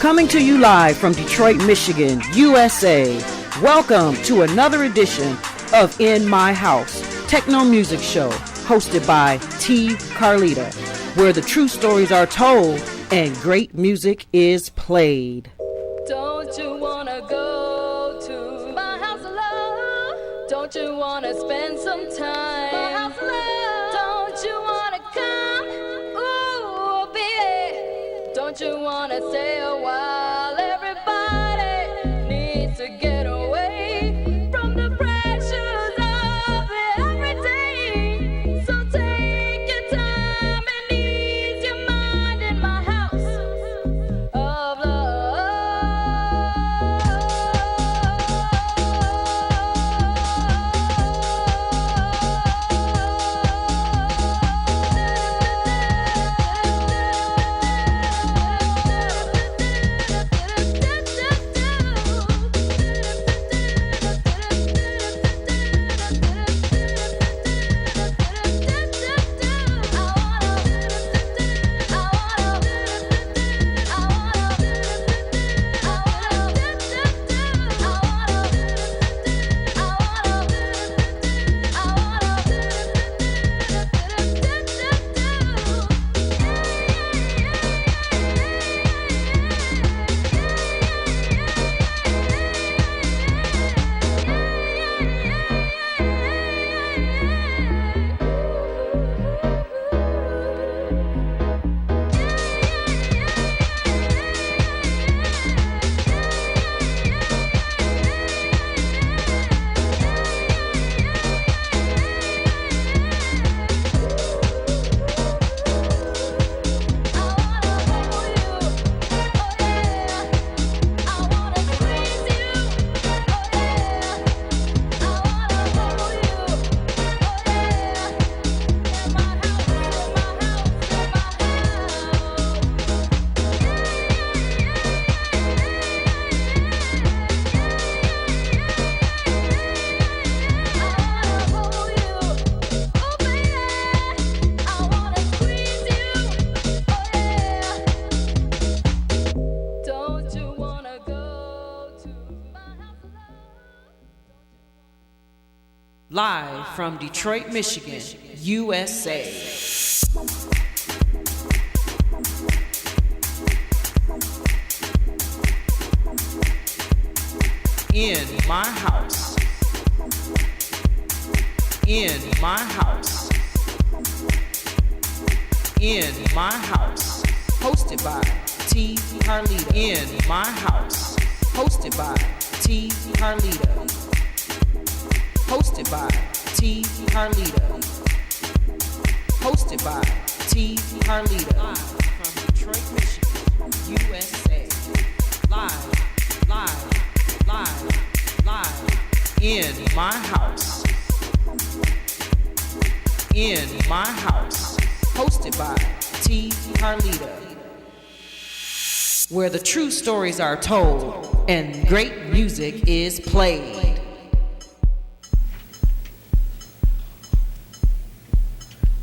Coming to you live from Detroit, Michigan, USA. Welcome to another edition of In My House, Techno Music Show, hosted by T. Carlita, where the true stories are told and great music is played. Don't you wanna go to my house of love? Don't you wanna spend some time? My house of love. Don't you wanna come? Ooh, baby. Don't you wanna stay a while? Everybody needs to get away from the pressures of everyday. So take your time and ease your mind in my house of love. Live from Detroit, Michigan, USA. In my house. In my house. In my house. Hosted by T. Carlita. In my house. Hosted by T. Carlita. Hosted by T. Carlita. Hosted by T. Carlita. Live from Detroit, Michigan, USA. Live. In my house. In my house. Hosted by T. Carlita. Where the true stories are told and great music is played.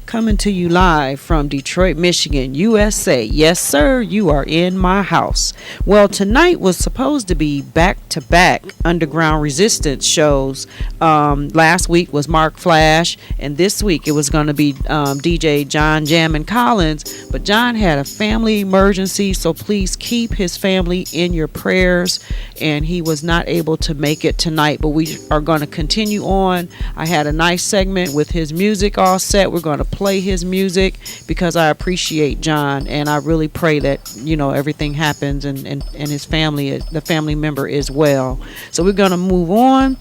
Coming to you live from Detroit, Michigan, USA. Yes, sir, you are in my house. Well, tonight was supposed to be back-to-back Underground Resistance shows. Last week was Mark Flash, and this week it was going to be DJ John Jammin' Collins. But John had a family emergency, so please keep his family in your prayers. And he was not able to make it tonight, but we are going to continue on. I had a nice segment with his music all set. We're going to play his music because I appreciate John, and I really pray that everything happens and his family, the family member, is well. So we're going to move on.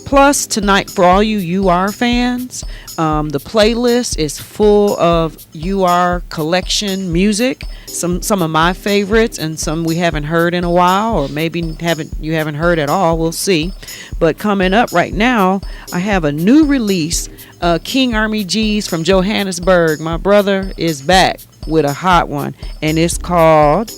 Plus tonight, for all you UR fans, the playlist is full of UR collection music. Some of my favorites and some we haven't heard in a while, or maybe you haven't heard at all. We'll see. But coming up right now, I have a new release. King Army G's from Johannesburg. My brother is back with a hot one, and it's called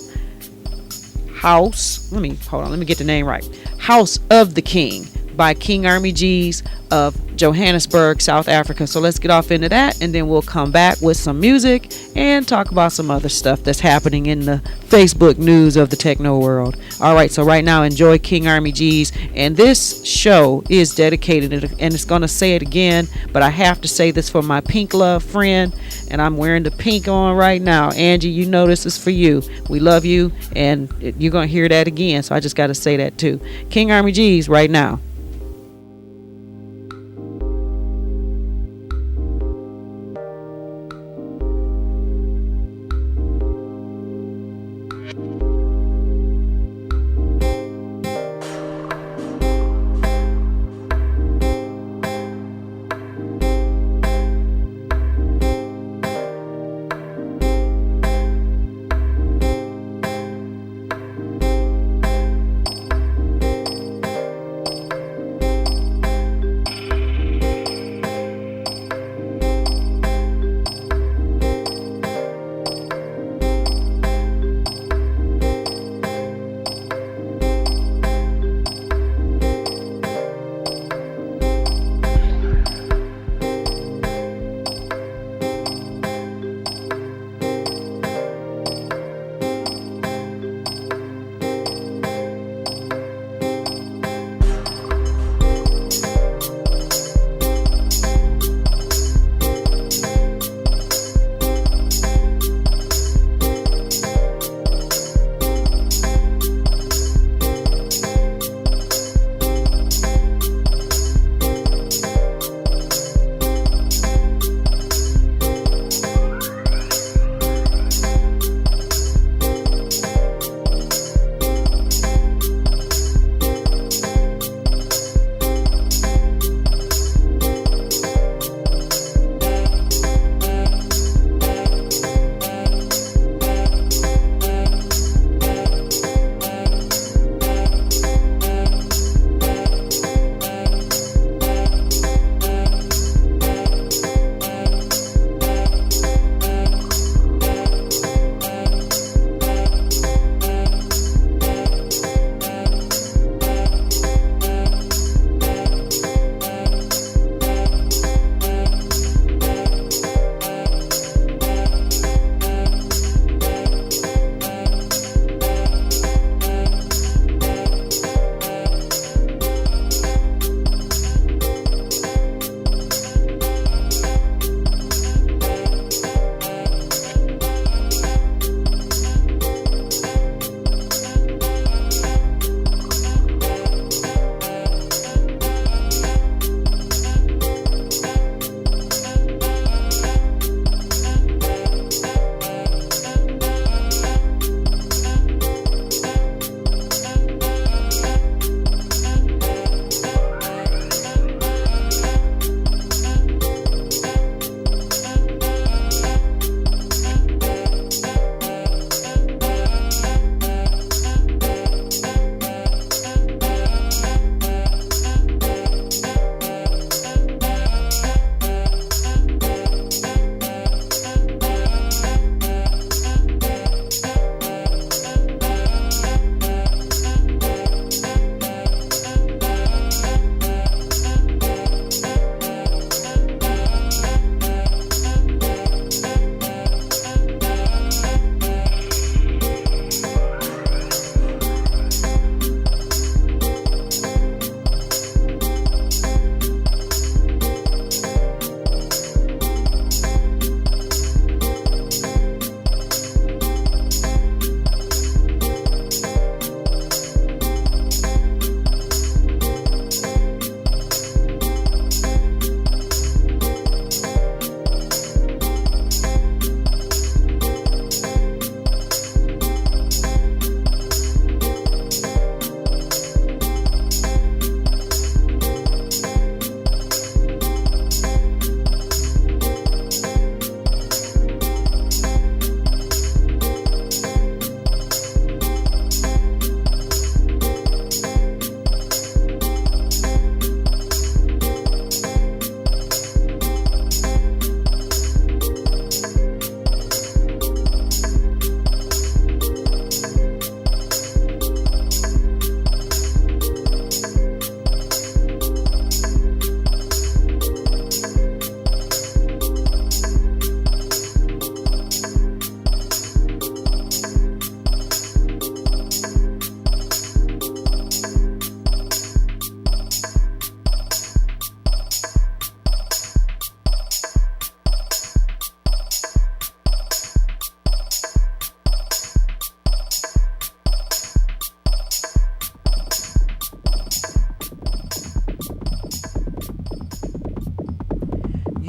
House. Let me get the name right. House of the King by King Army G's of Johannesburg, South Africa. So let's get off into that, and then we'll come back with some music and talk about some other stuff that's happening in the Facebook news of the techno world. All right, so right now enjoy King Army G's, and this show is dedicated, and it's going to say it again, but I have to say this for my pink love friend, and I'm wearing the pink on right now. Angie, you know this is for you. We love you, and you're going to hear that again, so I just got to say that too. King Army G's right now.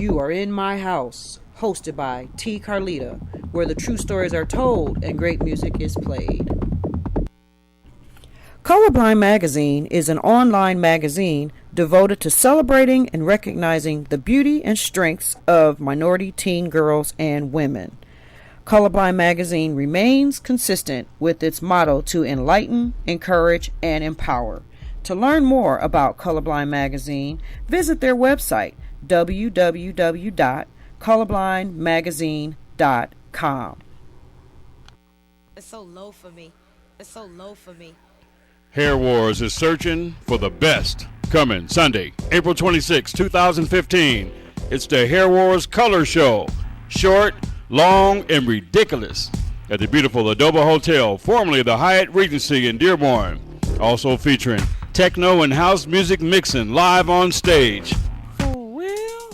You Are in My House, hosted by T. Carlita, where the true stories are told and great music is played. Colorblind Magazine is an online magazine devoted to celebrating and recognizing the beauty and strengths of minority teen girls and women. Colorblind Magazine remains consistent with its motto to enlighten, encourage, and empower. To learn more about Colorblind Magazine, visit their website, www.colorblindmagazine.com. It's so low for me. It's so low for me. Hair Wars is searching for the best. Coming Sunday, April 26, 2015. It's the Hair Wars Color Show. Short, long, and ridiculous. At the beautiful Adobe Hotel, formerly the Hyatt Regency in Dearborn. Also featuring techno and house music mixing live on stage. For real?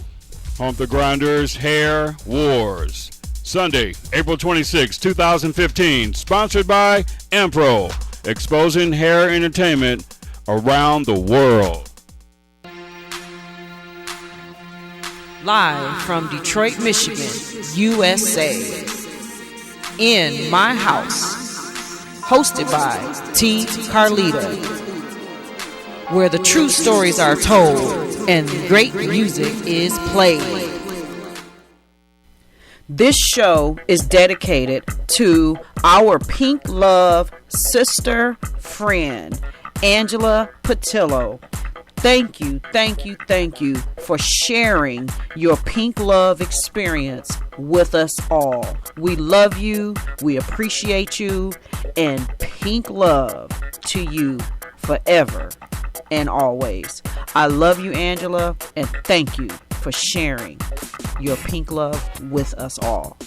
Hump the Grinders Hair Wars. Sunday, April 26, 2015. Sponsored by Ampro. Exposing hair entertainment around the world. Live from Detroit, Michigan, USA. In My House. Hosted by T. Carlita. Where the true stories are told and great music is played. This show is dedicated to our pink love sister friend, Angela Patillo. Thank you for sharing your pink love experience with us all. We love you, we appreciate you, and pink love to you forever and always. I love you, Angela, and thank you for sharing your pink love with us all.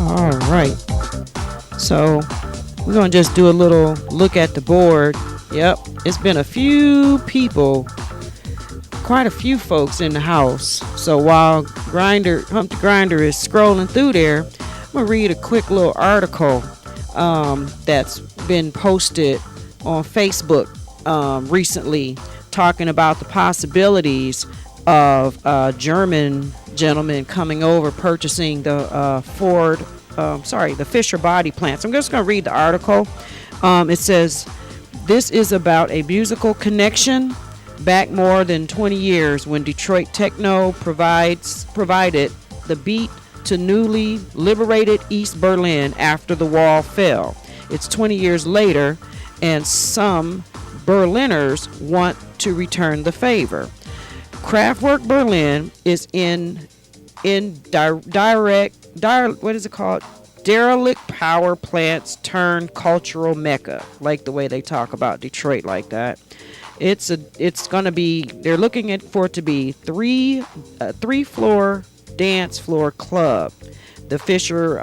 All right. So we're going to just do a little look at the board. Yep. It's been a few people, quite a few folks in the house. So while Hump the Grinder is scrolling through there, I'm going to read a quick little article that's been posted on Facebook recently, talking about the possibilities of a German gentleman coming over purchasing the the Fisher body plants. I'm just going to read the article. It says, this is about a musical connection back more than 20 years when Detroit Techno provided the beat to newly liberated East Berlin after the wall fell. It's 20 years later, and some Berliners want to return the favor. Kraftwerk Berlin is derelict power plants turned cultural mecca. Like the way they talk about Detroit like that. It's gonna be, they're looking for it to be three floor dance floor club, the Fisher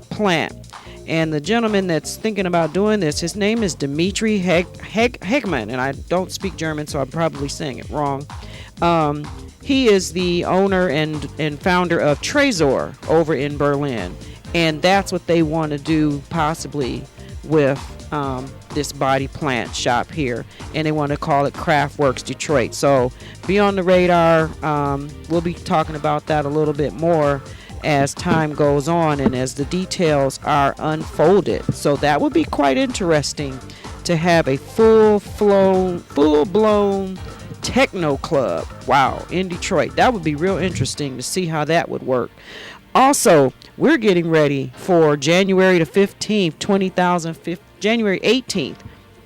plant. And the gentleman that's thinking about doing this, his name is Dimitri Hegman, and I don't speak German, so I'm probably saying it wrong. He is the owner and founder of Trezor over in Berlin, and that's what they want to do possibly with this body plant shop here, and they want to call it Kraftwerks Detroit. So be on the radar. We'll be talking about that a little bit more as time goes on and as the details are unfolded. So that would be quite interesting to have a full-blown techno club, wow, in Detroit. That would be real interesting to see how that would work. Also, we're getting ready for January the 15th, January 18th,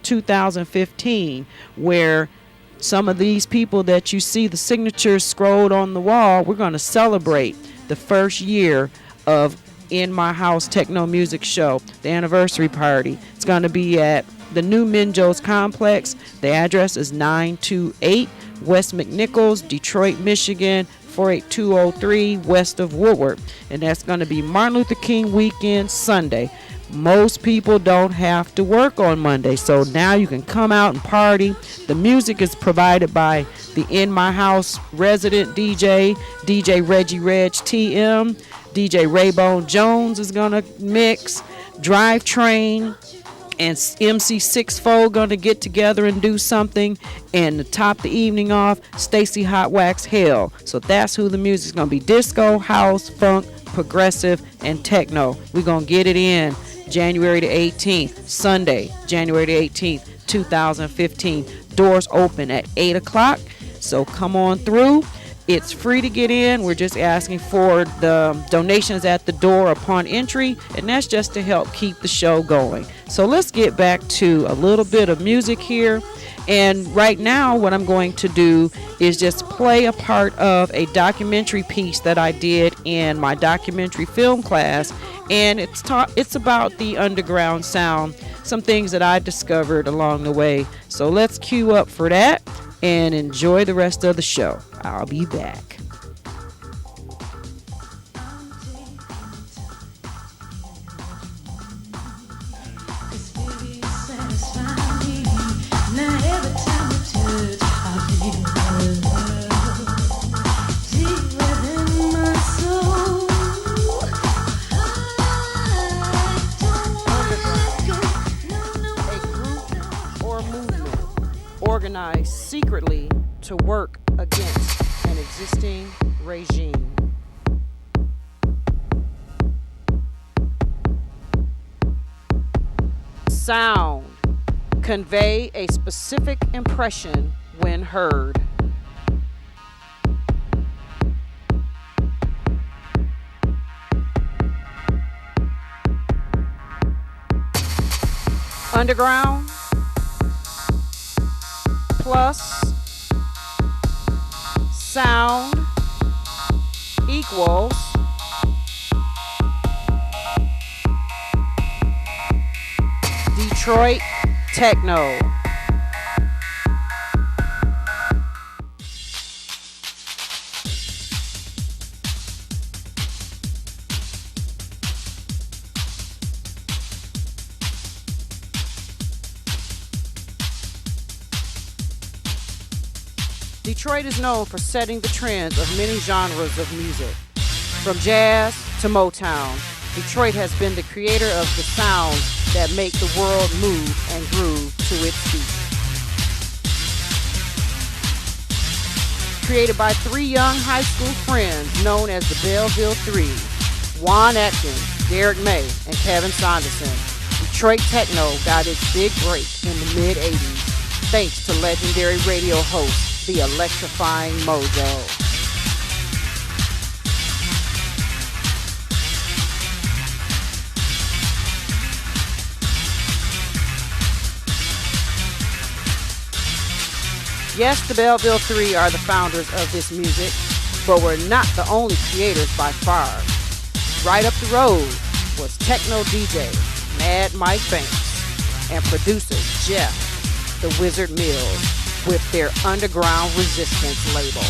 2015, where some of these people that you see the signatures scrolled on the wall, we're going to celebrate the first year of In My House Techno Music Show, the anniversary party. It's going to be at the new Minjo's Complex. The address is 928 West McNichols, Detroit, Michigan, 48203 west of Woodward. And that's going to be Martin Luther King weekend Sunday. Most people don't have to work on Monday, so now you can come out and party. The music is provided by the In My House resident DJ Reggie Reg TM. DJ Raybone Jones is going to mix. Drivetrain and MC Sixfold going to get together and do something. And to top the evening off, Stacy Hot Wax Hell. So that's who the music's going to be. Disco, house, funk, progressive, and techno. We're going to get it in January the 18th, Sunday, January the 18th, 2015. Doors open at 8 o'clock. So come on through. It's free to get in. We're just asking for the donations at the door upon entry, and that's just to help keep the show going. So let's get back to a little bit of music here. And right now what I'm going to do is just play a part of a documentary piece that I did in my documentary film class, and it's about the underground sound, some things that I discovered along the way. So let's cue up for that and enjoy the rest of the show. I'll be back. Organized secretly to work against an existing regime. Sound convey a specific impression when heard. Underground plus sound equals Detroit Techno. Detroit is known for setting the trends of many genres of music. From jazz to Motown, Detroit has been the creator of the sounds that make the world move and groove to its beat. Created by three young high school friends known as the Belleville Three, Juan Atkins, Derek May, and Kevin Saunderson, Detroit Techno got its big break in the mid-'80s thanks to legendary radio host, the electrifying Mojo. Yes, the Belleville Three are the founders of this music, but we're not the only creators by far. Right up the road was Techno DJ Mad Mike Banks and producer Jeff the Wizard Mills with their Underground Resistance label.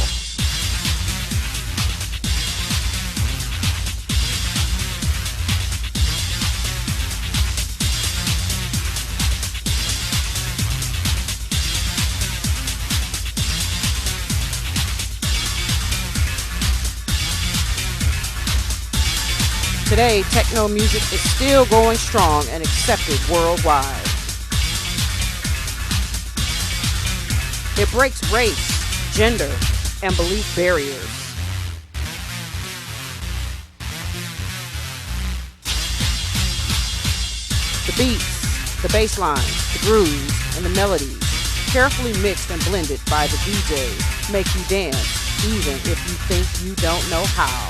Today, techno music is still going strong and accepted worldwide. It breaks race, gender, and belief barriers. The beats, the bass lines, the grooves, and the melodies, carefully mixed and blended by the DJs, make you dance even if you think you don't know how.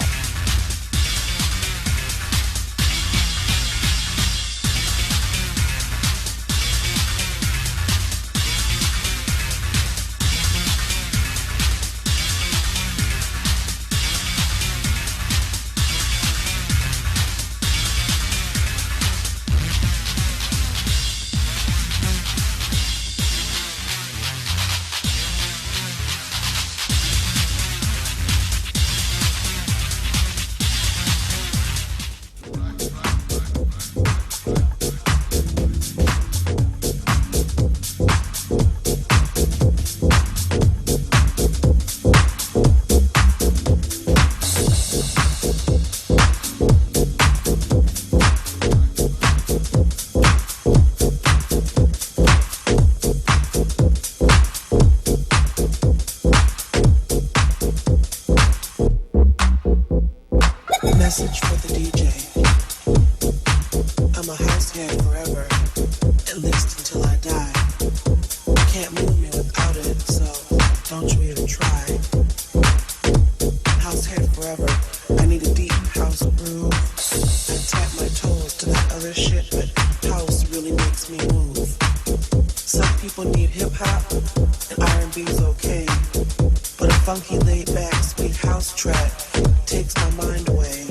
Message for the DJ. I'm a house head forever, at least until I die. You can't move me without it, so don't you even try. House head forever, I need a deep house groove. I tap my toes to that other shit, but house really makes me move. Some people need hip-hop, and R&B's okay, but a funky laid-back sweet house track takes my mind away.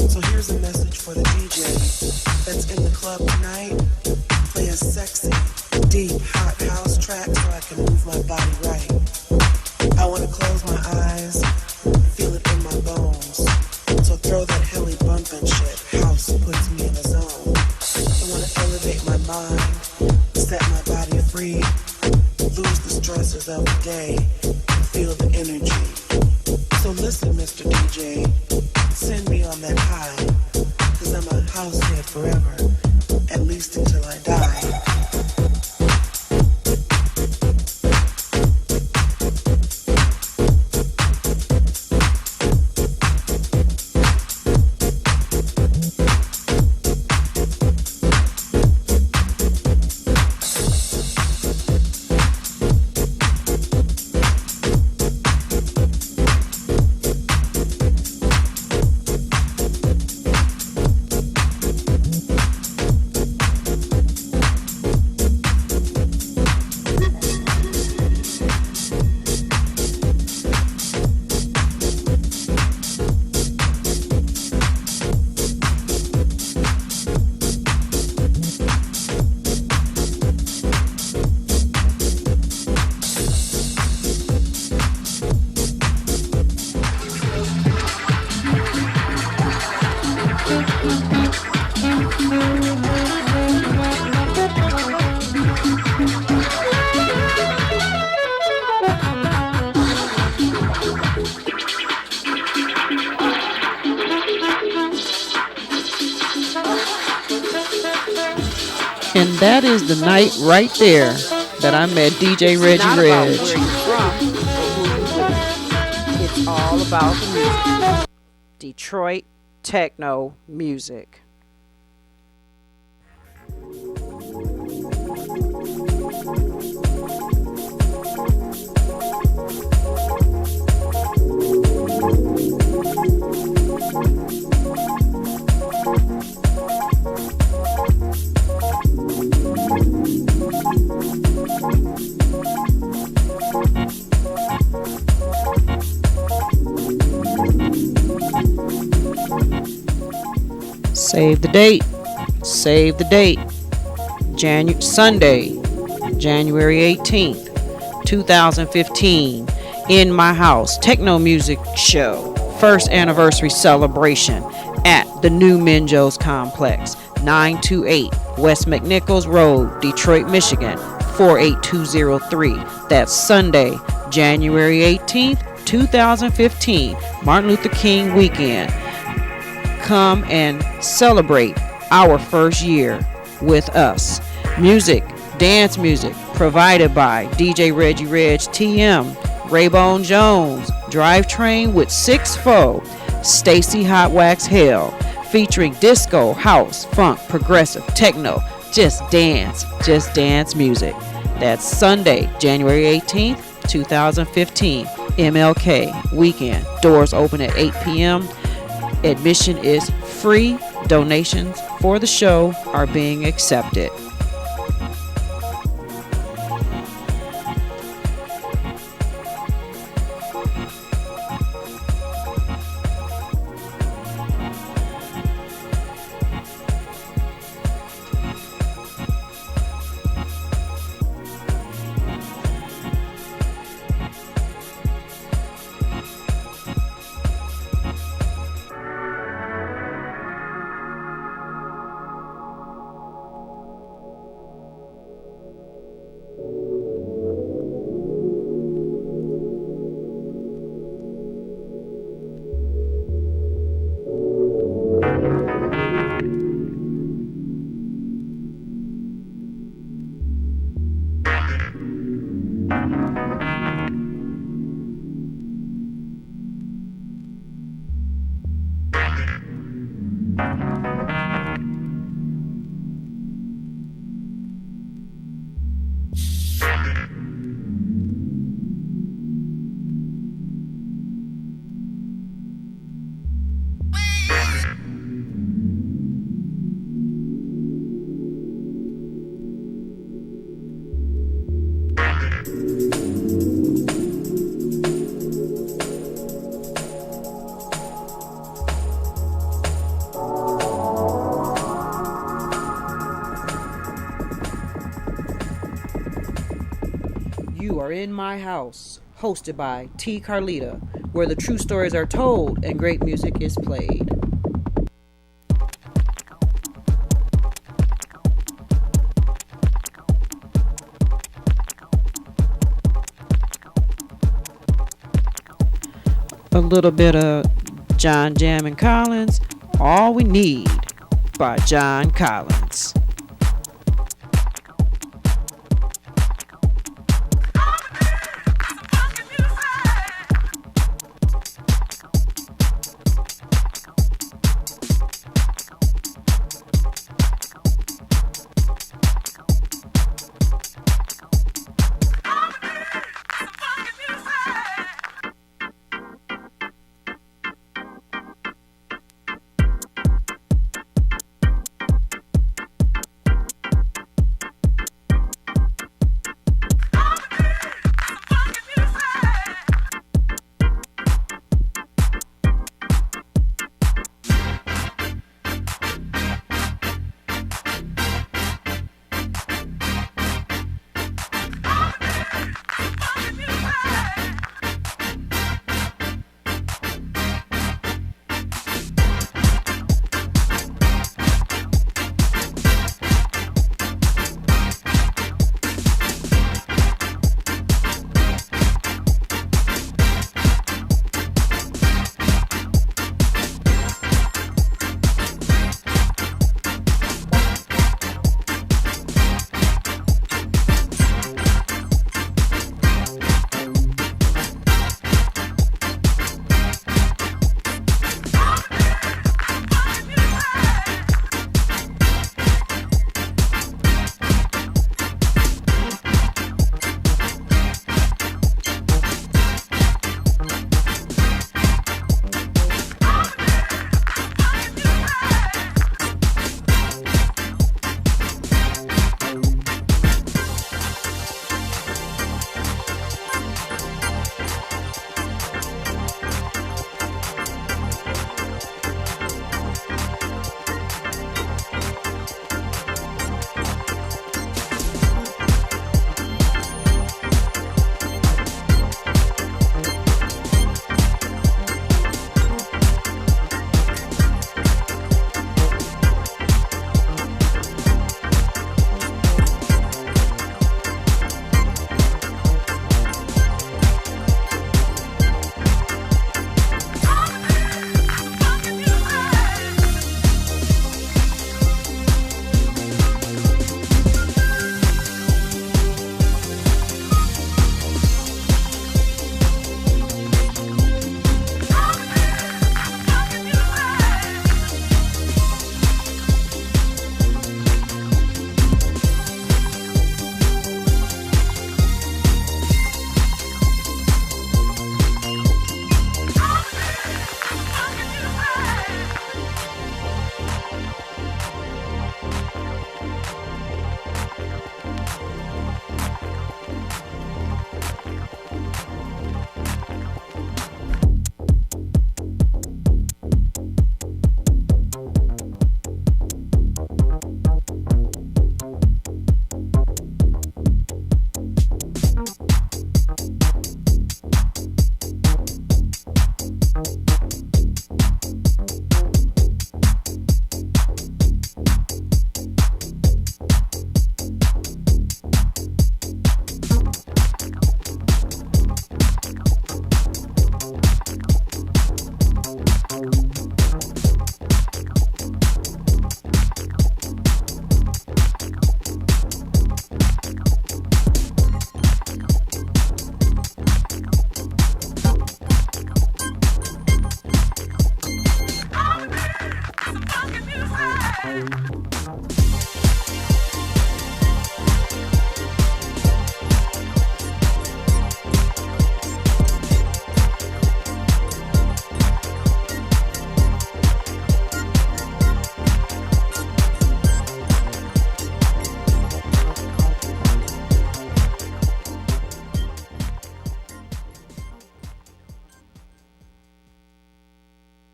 So here's a message for the DJ that's in the club tonight. Play a sexy, deep, hot house track so I can move my body right. I want to close my eyes, feel it in my bones. So throw that hilly bumpin' shit, house puts me in a zone. I want to elevate my mind, set my body free, lose the stresses of the day, and feel the energy. So listen, Mr. DJ, send me on that high, 'cause I'm a house head forever, at least until I die. And that is the night right there that I met DJ Reggie Not about Reg. where you're from or who you with. It's all about the music. Detroit techno music. Save the date. Save the date. Sunday, January 18th, 2015. In my house, techno music show. First anniversary celebration at the new Minjo's Complex, 928 West McNichols Road, Detroit, Michigan, 48203. That's Sunday, January 18th, 2015, Martin Luther King weekend. Come and celebrate our first year with us. Music, dance music, provided by DJ Reggie Reg TM, Raybone Jones, Drivetrain with 6-4, Stacy Hot Wax Hell, featuring disco, house, funk, progressive, techno, just dance music. That's Sunday, January 18th, 2015, MLK weekend. Doors open at 8 p.m. Admission is free. Donations for the show are being accepted. You Are In My House, hosted by T. Carlita, where the true stories are told and great music is played. A little bit of John Jam and Collins, All We Need by John Collins.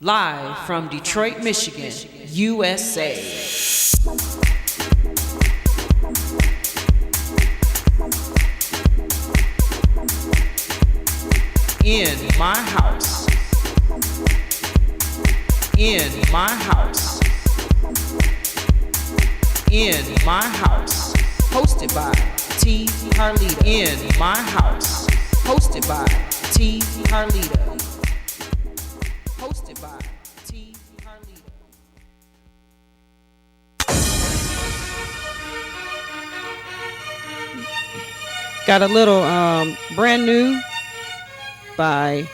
Live from Detroit, Michigan, USA. In my house. In my house. In my house. Hosted by T. Harlita. In my house. Hosted by T. Harlita. Hosted by T. Harlita. Got a little brand new by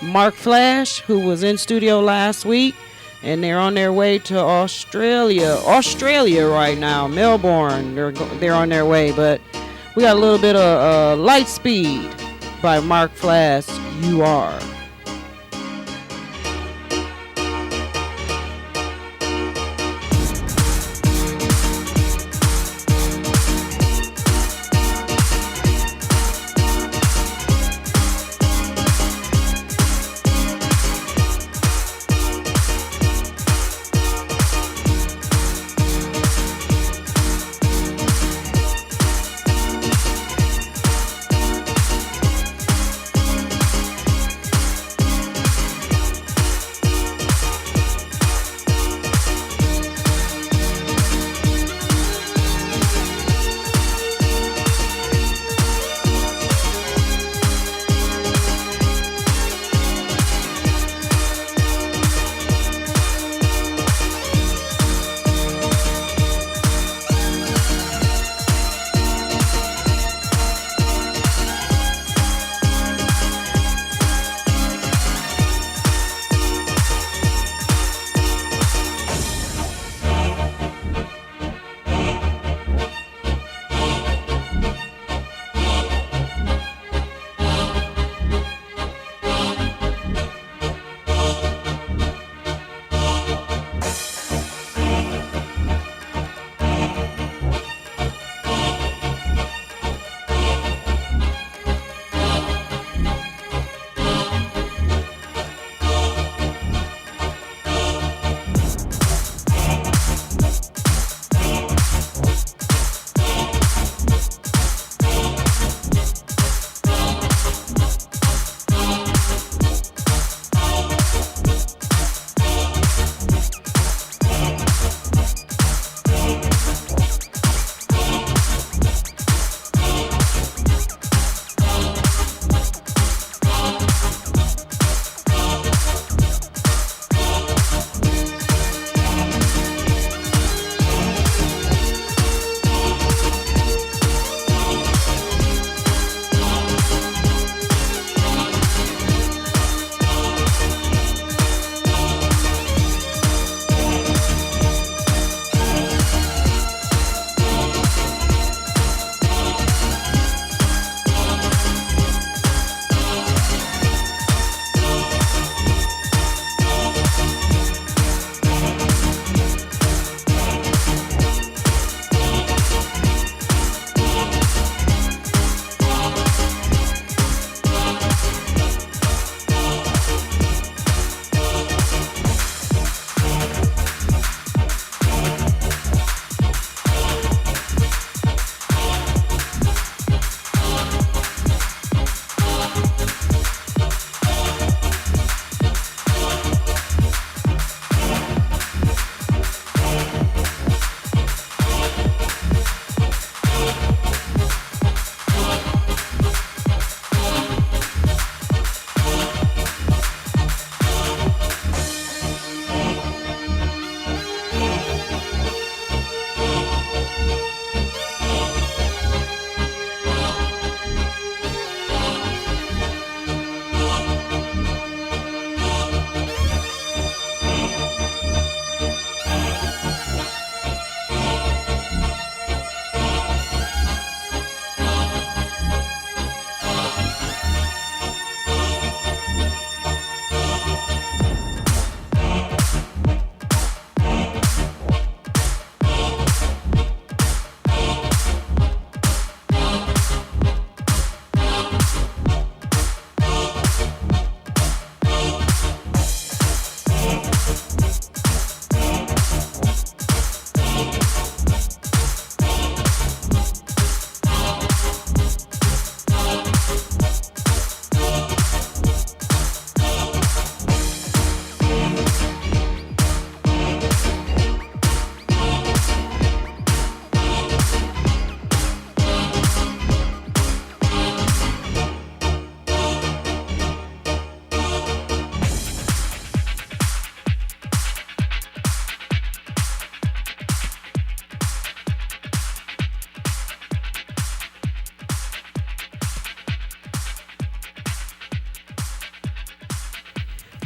Mark Flash, who was in studio last week, and they're on their way to Australia right now, Melbourne. They're on their way, but we got a little bit of Lightspeed by Mark Flash. You Are.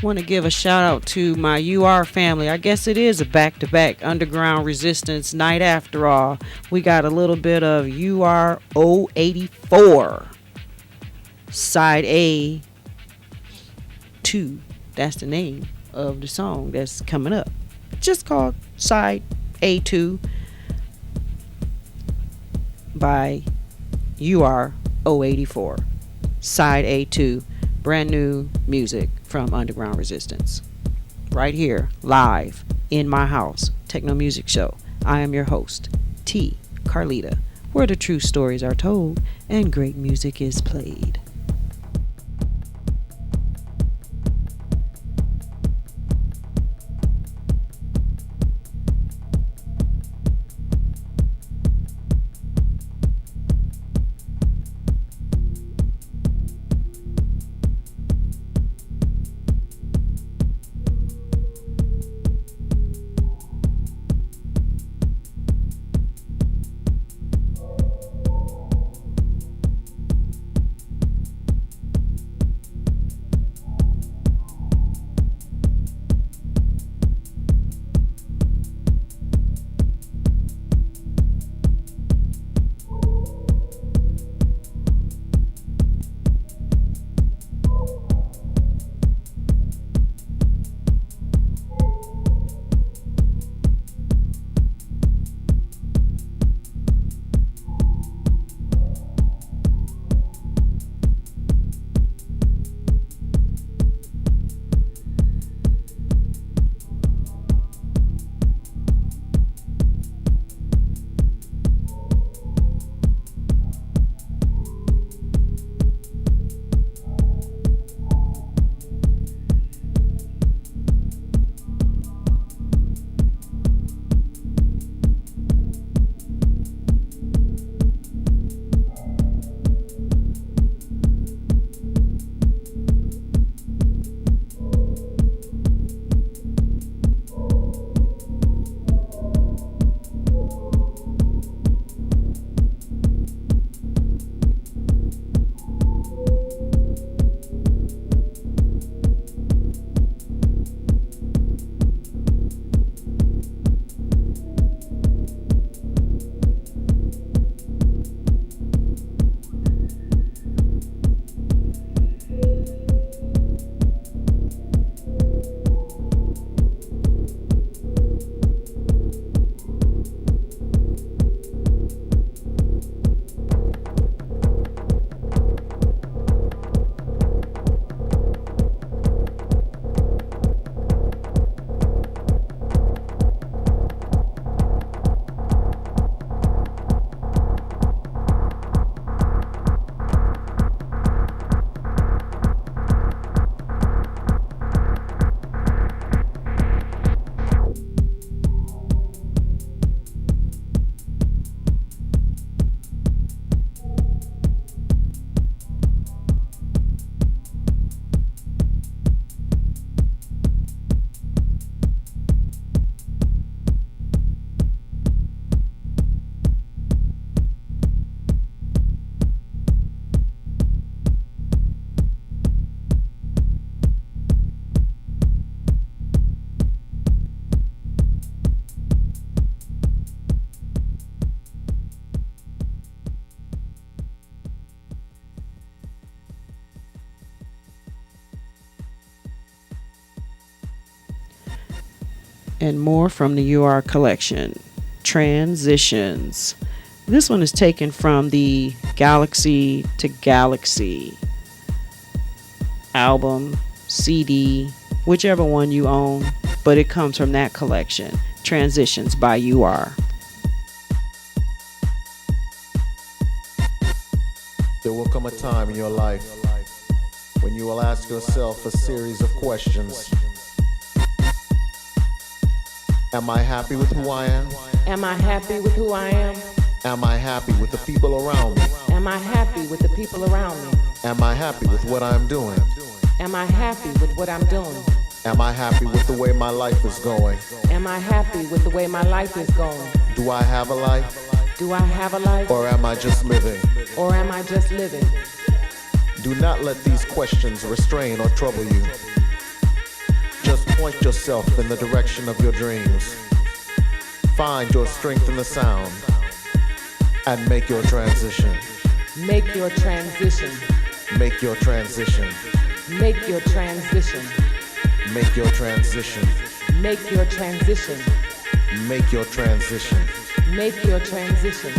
Want to give a shout out to my UR family. I guess it is a back-to-back Underground Resistance night after all. We got a little bit of UR 084 side A 2. That's the name of the song that's coming up. Just called side A2 by UR 084 side A2. Brand new music from Underground Resistance. Right here, live in my house, Techno Music Show. I am your host, T. Carlita, where the true stories are told and great music is played. and more from the UR collection. Transitions. This one is taken from the Galaxy to Galaxy album, CD, whichever one you own, but it comes from that collection. Transitions by UR. There will come a time in your life when you will ask yourself a series of questions. Am I happy with who I am? Am I happy with who I am? Am I happy with the people around me? Am I happy with the people around me? Am I happy with what I'm doing? Am I happy with what I'm doing? Am I happy with the way my life is going? Am I happy with the way my life is going? Do I have a life? Do I have a life? Or am I just living? Or am I just living? Do not let these questions restrain or trouble you. point yourself in the direction of your dreams. Find your strength in the sound and make your transition. Make your transition. Make your transition. Make your transition. Make your transition. Make your transition. Make your transition. Make your transition.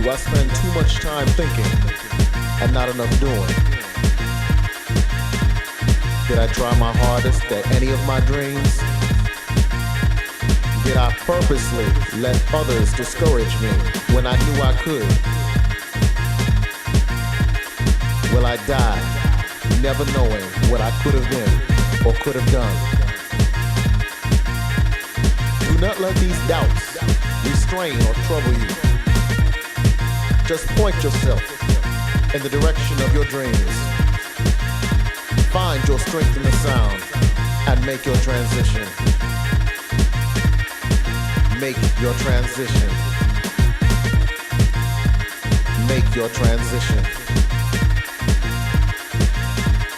I spend too much time thinking and not enough doing? Did I try my hardest at any of my dreams? Did I purposely let others discourage me when I knew I could? Will I die never knowing what I could have been or could have done? Do not let these doubts restrain or trouble you. Just point yourself in the direction of your dreams. Find your strength in the sound and make your transition. Make your transition. Make your transition.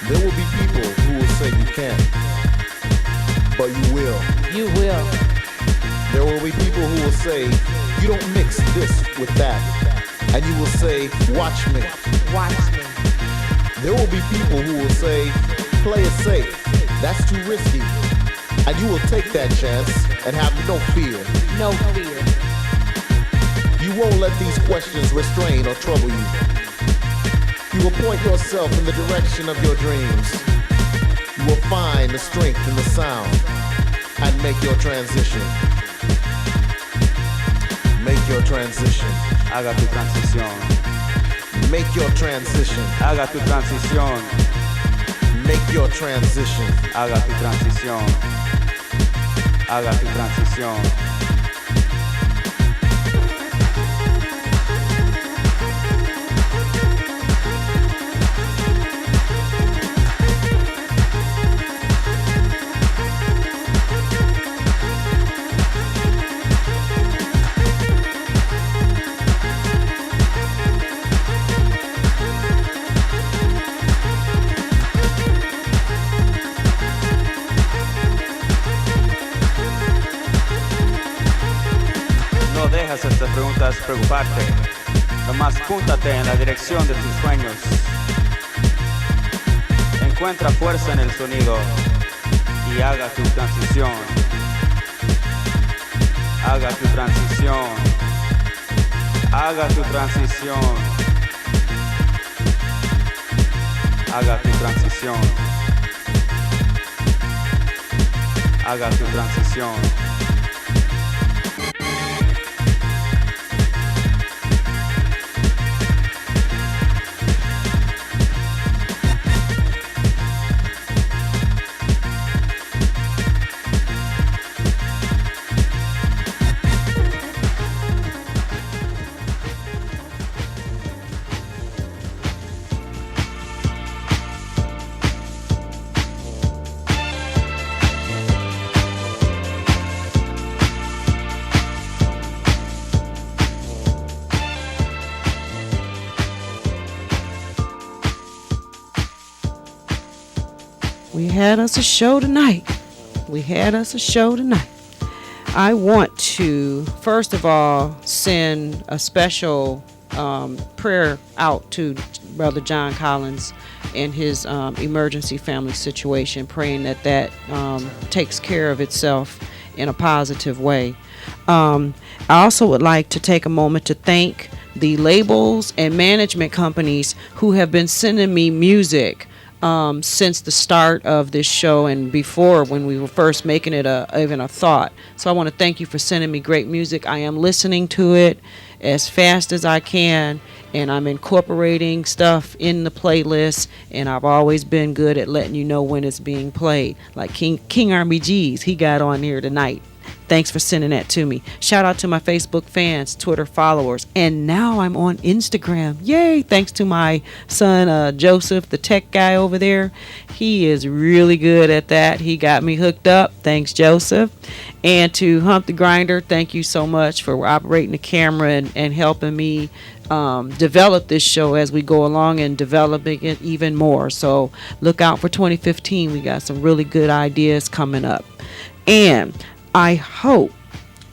There will be people who will say you can't, but you will. You will. There will be people who will say you don't mix this with that. And you will say, watch me. Watch me. There will be people who will say, play it safe. That's too risky. And you will take that chance and have no fear. No fear. You won't let these questions restrain or trouble you. You will point yourself in the direction of your dreams. You will find the strength in the sound and make your transition. Make your transition. Haga tu transición. Make your transition. Haga tu transición. Make your transition. Haga tu transición. Haga tu transición. Estas preguntas preocuparte, nomás púntate en la dirección de tus sueños. Encuentra fuerza en el sonido y haga tu transición. Haga tu transición. Haga tu transición. Haga tu transición. Haga tu transición. We had us a show tonight. We had us a show tonight. I want to, first of all, send a special prayer out to Brother John Collins and his emergency family situation, praying that takes care of itself in a positive way. I also would like to take a moment to thank the labels and management companies who have been sending me music since the start of this show and before, when we were first making it even a thought. So I want to thank you for sending me great music. I am listening to it as fast as I can, and I'm incorporating stuff in the playlist, and I've always been good at letting you know when it's being played. Like King RBG's, he got on here tonight. Thanks for sending that to me. Shout out to my Facebook fans, Twitter followers, and now I'm on Instagram. Yay! Thanks to my son, Joseph, the tech guy over there. He is really good at that. He got me hooked up. Thanks, Joseph. And to Hump the Grinder, thank you so much for operating the camera and helping me develop this show as we go along and developing it even more. So look out for 2015. We got some really good ideas coming up. And I hope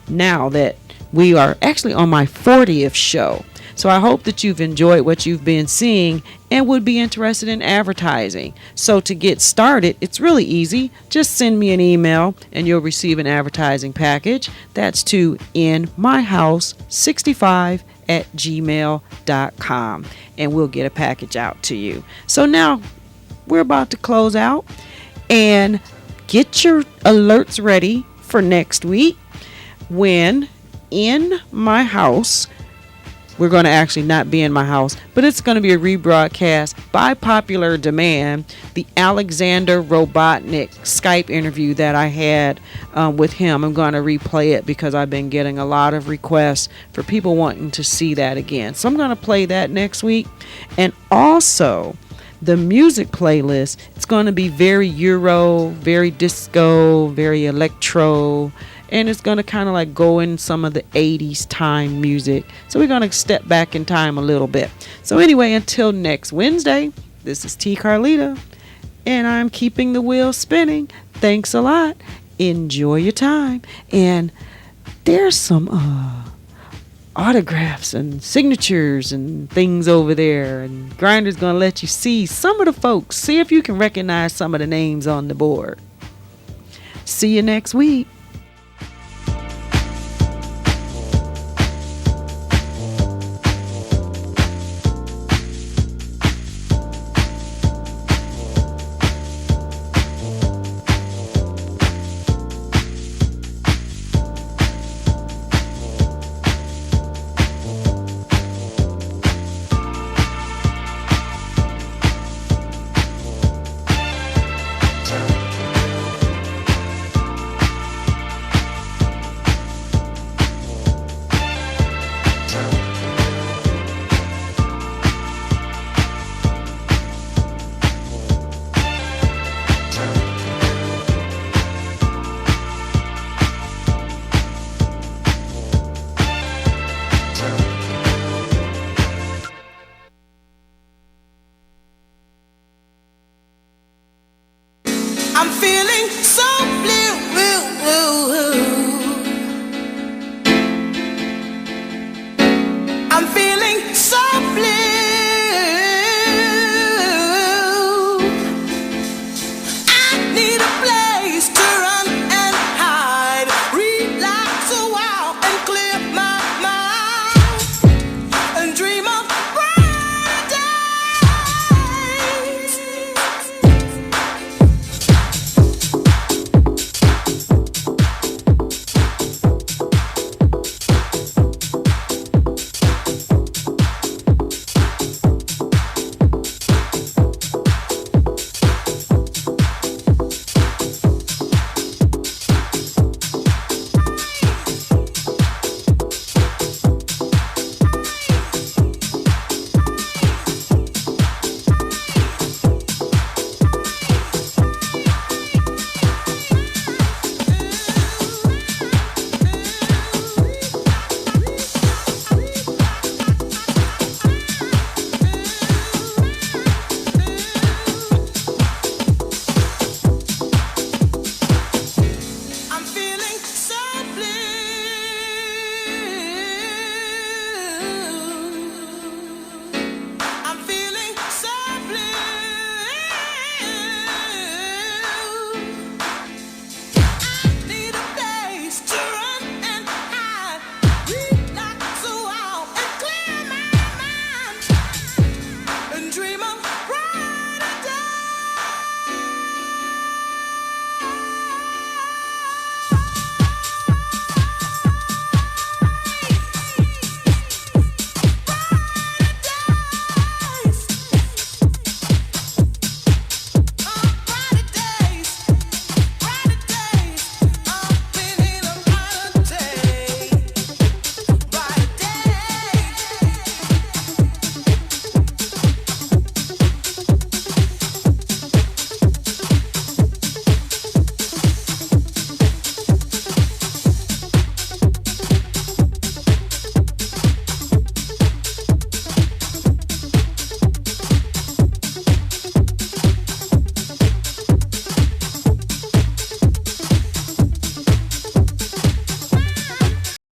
now that we are actually on my 40th show, so I hope that you've enjoyed what you've been seeing and would be interested in advertising. So to get started, it's really easy. Just send me an email and you'll receive an advertising package. That's to inmyhouse65@gmail.com, and we'll get a package out to you. So now we're about to close out, and get your alerts ready for next week, when in my house, we're going to actually not be in my house, but it's going to be a rebroadcast by popular demand, the Alexander Robotnik Skype interview that I had with him. I'm going to replay it because I've been getting a lot of requests for people wanting to see that again. So I'm going to play that next week. And also the music playlist, it's going to be very Euro, very disco, very electro, and it's going to kind of like go in some of the 80s time music. So we're going to step back in time a little bit. So anyway, until next Wednesday, this is T. Carlita, and I'm keeping the wheel spinning. Thanks a lot. Enjoy your time. And there's some autographs and signatures and things over there, and Grinder's gonna let you see some of the folks. See if you can recognize some of the names on the board. See you next week. I'm feeling